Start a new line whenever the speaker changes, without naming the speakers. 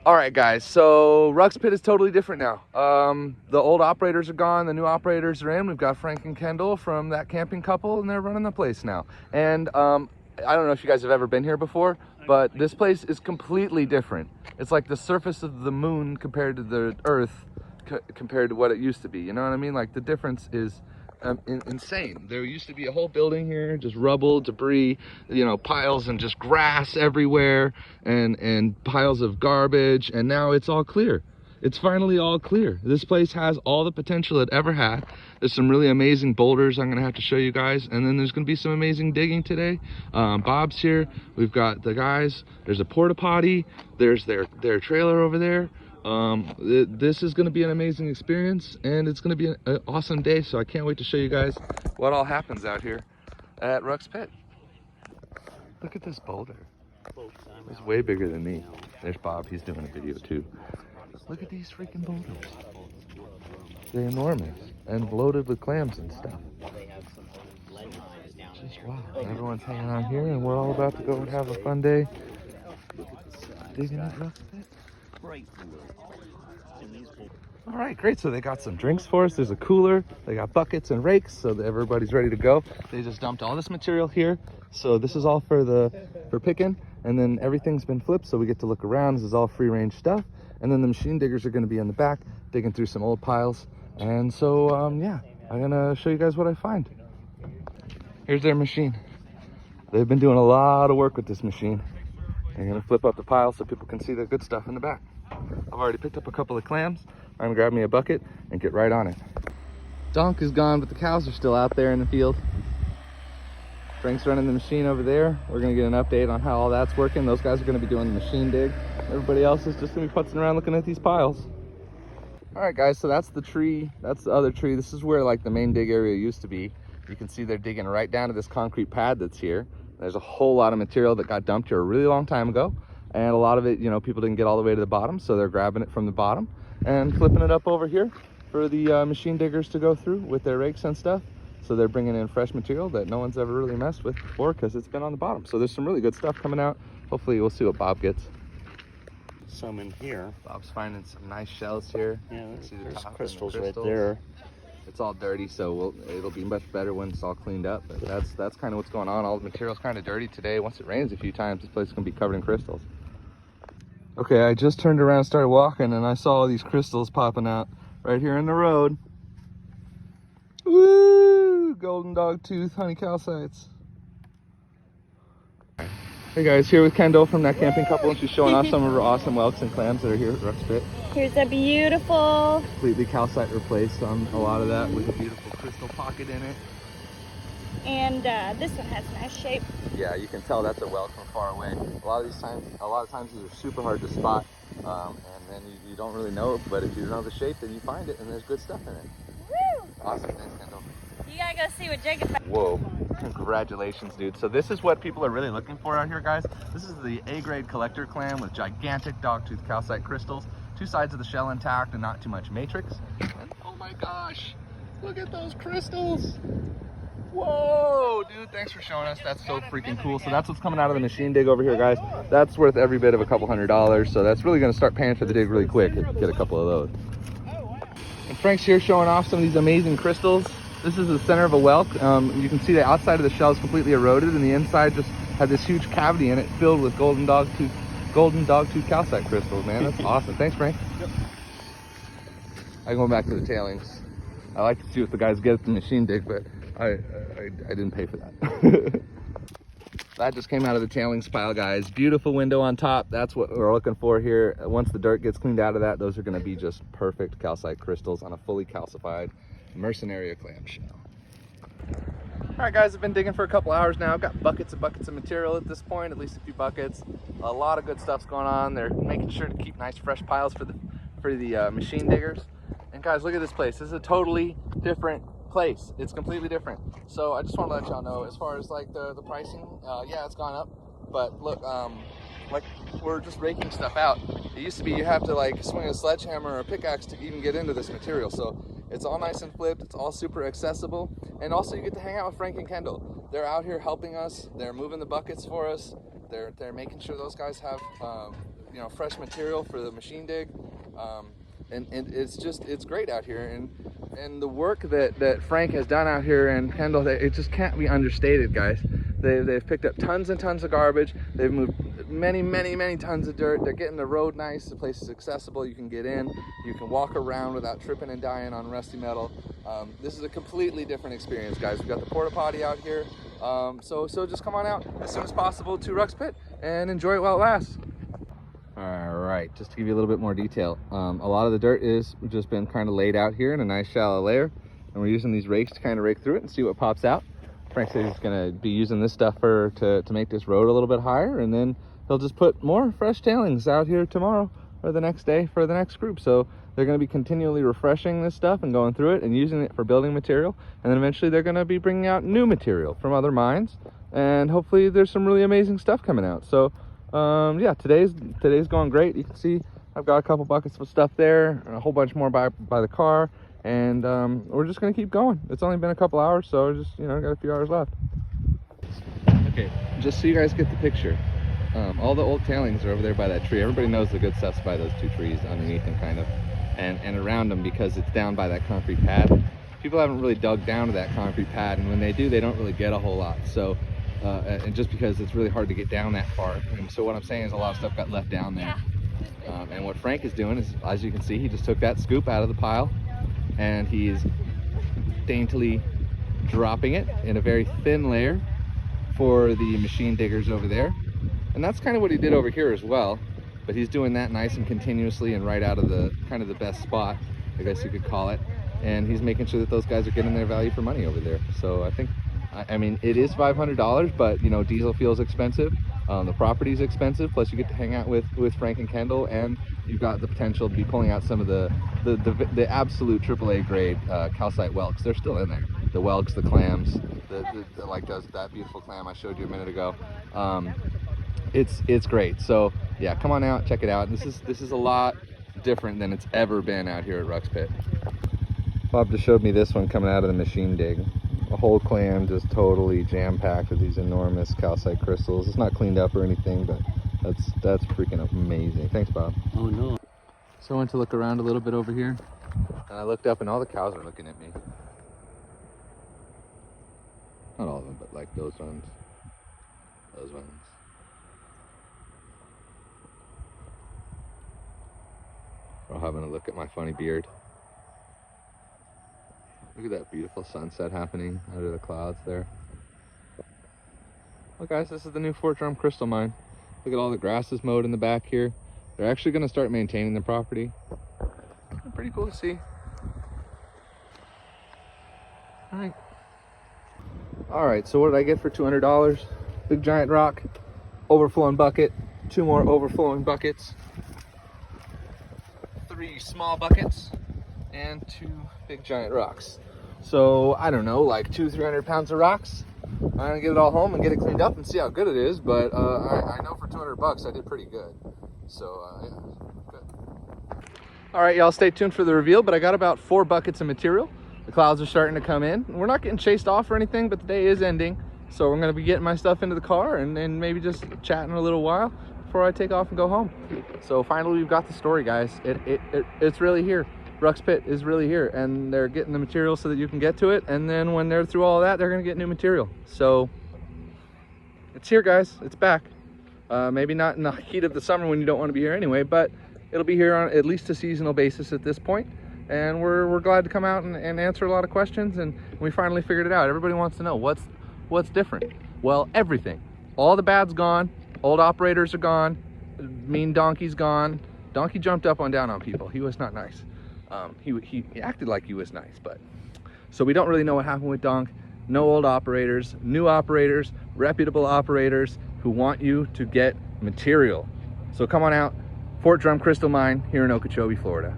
All right, guys, so Rucks Pit is totally different now. The old operators are gone, the new operators are in. We've got Frank and Kendal from that camping couple, and they're running the place now. And I don't know if you guys have ever been here before, but this place is completely different. It's like the surface of the moon compared to the earth, compared to what it used to be. You know what I mean? Like, the difference is insane. There used to be a whole building here, just rubble, debris, you know, piles and just grass everywhere, and piles of garbage, and now it's all clear. It's finally all clear. This place has all the potential it ever had. There's some really amazing boulders I'm gonna have to show you guys, and then there's gonna be some amazing digging today. Bob's here, we've got the guys, there's a porta potty, there's their trailer over there. This is going to be an amazing experience, and it's going to be an awesome day, so I can't wait to show you guys what all happens out here at Rucks Pit. Look at this boulder. It's way bigger than me. There's Bob, he's doing a video too. Look at these freaking boulders. They're enormous and loaded with clams and stuff. Just wow. Everyone's hanging out here, and we're all about to go and have a fun day digging at Rucks Pit. All right, great. So they got some drinks for us. There's a cooler. They got buckets and rakes, so that everybody's ready to go. They just dumped all this material here. So this is all for picking, and then everything's been flipped, so we get to look around. This is all free-range stuff. And then the machine diggers are going to be in the back, digging through some old piles. And so, yeah, I'm gonna show you guys what I find. Here's their machine. They've been doing a lot of work with this machine. They're gonna flip up the pile so people can see the good stuff in the back. I've already picked up a couple of clams. I'm gonna grab me a bucket and get right on it. Donk is gone, but the cows are still out there in the field. Frank's running the machine over there. We're gonna get an update on how all that's working. Those guys are gonna be doing the machine dig. Everybody else is just gonna be putzing around looking at these piles. All right, guys, so that's the tree. That's the other tree. This is where like the main dig area used to be. You can see they're digging right down to this concrete pad that's here. There's a whole lot of material that got dumped here a really long time ago. And a lot of it, you know, people didn't get all the way to the bottom, so they're grabbing it from the bottom and flipping it up over here for the machine diggers to go through with their rakes and stuff. So they're bringing in fresh material that no one's ever really messed with before because it's been on the bottom. So there's some really good stuff coming out. Hopefully we'll see what Bob gets.
Some in here.
Bob's finding some nice shells here.
Yeah,
see
there's
the
crystals right there.
It's all dirty, so it'll be much better when it's all cleaned up. But that's kind of what's going on. All the material's kind of dirty today. Once it rains a few times, this place is gonna be covered in crystals. Okay, I just turned around and started walking, and I saw all these crystals popping out right here in the road. Woo! Golden dog tooth honey calcites. Hey guys, here with Kendal from that camping couple, and she's showing off some of her awesome whelks and clams that are here at Rucks Pit.
Here's a beautiful...
Completely calcite replaced on a lot of that with a beautiful crystal pocket in it.
And this one has a nice shape.
Yeah, you can tell that's a whelk from far away. A lot of times these are super hard to spot, and then you don't really know, but if you know the shape, then you find it, and there's good stuff in it.
Woo!
Awesome, thanks, Kendal.
You gotta go see what Jacob found.
Whoa, congratulations, dude. So this is what people are really looking for out here, guys. This is the A-grade collector clam with gigantic dogtooth calcite crystals, two sides of the shell intact and not too much matrix. And oh my gosh, look at those crystals. Whoa, dude, thanks for showing us. That's so freaking cool. So that's what's coming out of the machine dig over here, guys. That's worth every bit of a couple $100. So that's really gonna start paying for the dig really quick if you get a couple of those. And Frank's here showing off some of these amazing crystals. This is the center of a whelk. You can see the outside of the shell is completely eroded, and the inside just had this huge cavity in it filled with golden dogtooth calcite crystals, man. That's awesome. Thanks, Frank. Yep. I go back to the tailings. I like to see what the guys get at the machine dig, but I didn't pay for that. That just came out of the tailings pile, guys. Beautiful window on top. That's what we're looking for here. Once the dirt gets cleaned out of that, those are going to be just perfect calcite crystals on a fully calcified Mercenaria clamshell. All right, guys, I've been digging for a couple hours now. I've got buckets and buckets of material at this point, at least a few buckets. A lot of good stuff's going on. They're making sure to keep nice fresh piles for the machine diggers. And guys, look at this place. This is a totally different place. It's completely different. So I just want to let y'all know, as far as like the pricing, yeah, it's gone up. But look, like we're just raking stuff out. It used to be you have to like swing a sledgehammer or a pickaxe to even get into this material. So it's all nice and flipped. It's all super accessible. And also you get to hang out with Frank and Kendal. They're out here helping us. They're moving the buckets for us. They're making sure those guys have you know, fresh material for the machine dig. And it's great out here, and the work that Frank has done out here and Kendal, it just can't be understated, guys. They've picked up tons and tons of garbage. They've moved many tons of dirt. They're getting the road nice. The place is accessible. You can get in. You can walk around without tripping and dying on rusty metal. This is a completely different experience, guys. We've got the porta potty out here. So just come on out as soon as possible to Rucks Pit and enjoy it while it lasts. All right, just to give you a little bit more detail, a lot of the dirt is just been kind of laid out here in a nice shallow layer, and we're using these rakes to kind of rake through it and see what pops out. Frank says he's going to be using this stuff to make this road a little bit higher, and then he'll just put more fresh tailings out here tomorrow or the next day for the next group. So they're going to be continually refreshing this stuff and going through it and using it for building material, and then eventually they're going to be bringing out new material from other mines, and hopefully there's some really amazing stuff coming out. So yeah, today's going great. You can see I've got a couple buckets of stuff there and a whole bunch more by the car, and we're just gonna keep going. It's only been a couple hours, so just, you know, got a few hours left. Okay, just so you guys get the picture, all the old tailings are over there by that tree. Everybody knows the good stuff's by those two trees underneath them, kind of, and around them, because it's down by that concrete pad. People haven't really dug down to that concrete pad, and when they do, they don't really get a whole lot. So and just because it's really hard to get down that far. And so what I'm saying is a lot of stuff got left down there. And what Frank is doing is, as you can see, he just took that scoop out of the pile and he's daintily dropping it in a very thin layer for the machine diggers over there. And that's kind of what he did over here as well, but he's doing that nice and continuously and right out of the kind of the best spot, I guess you could call it. And he's making sure that those guys are getting their value for money over there. So I mean, it is $500, but, you know, diesel fuel's expensive. The property's expensive. Plus, you get to hang out with Frank and Kendal, and you've got the potential to be pulling out some of the absolute AAA grade calcite whelks. They're still in there. The whelks, the clams, like that beautiful clam I showed you a minute ago. It's great. So yeah, come on out, check it out. This is a lot different than it's ever been out here at Rucks Pit. Bob just showed me this one coming out of the machine dig. A whole clam just totally jam-packed with these enormous calcite crystals. It's not cleaned up or anything, but that's freaking amazing. Thanks, Bob.
Oh no.
So I went to look around a little bit over here, and I looked up and all the cows are looking at me. Not all of them, but like those ones. Those ones. They're all having a look at my funny beard. Look at that beautiful sunset happening under the clouds there. Well, guys, this is the new Fort Drum crystal mine. Look at all the grasses mowed in the back here. They're actually going to start maintaining the property. Pretty cool to see. All right, so what did I get for $200? Big giant rock, overflowing bucket, 2 more overflowing buckets, 3 small buckets, and 2 big giant rocks. So I don't know, like 200-300 pounds of rocks. I'm gonna get it all home and get it cleaned up and see how good it is, but I know for $200 I did pretty good. So yeah, good. All right, y'all, stay tuned for the reveal, but I got about 4 buckets of material. The clouds are starting to come in. We're not getting chased off or anything, but the day is ending. So we're gonna be getting my stuff into the car and maybe just chatting a little while before I take off and go home. So finally we've got the story, guys. It's really here. Rucks Pit is really here, and they're getting the material so that you can get to it, and then when they're through all of that, they're gonna get new material. So it's here, guys. It's back. Maybe not in the heat of the summer when you don't want to be here anyway, but it'll be here on at least a seasonal basis at this point. And we're glad to come out and answer a lot of questions, and we finally figured it out. Everybody wants to know what's different. Well, everything. All the bad's gone. Old operators are gone. Mean donkey's gone. Donkey jumped up and down on people. He was not nice. He acted like he was nice, but so we don't really know what happened with Donk. No old operators, new operators, reputable operators who want you to get material. So come on out, Fort Drum Crystal Mine here in Ockeechobee, Florida.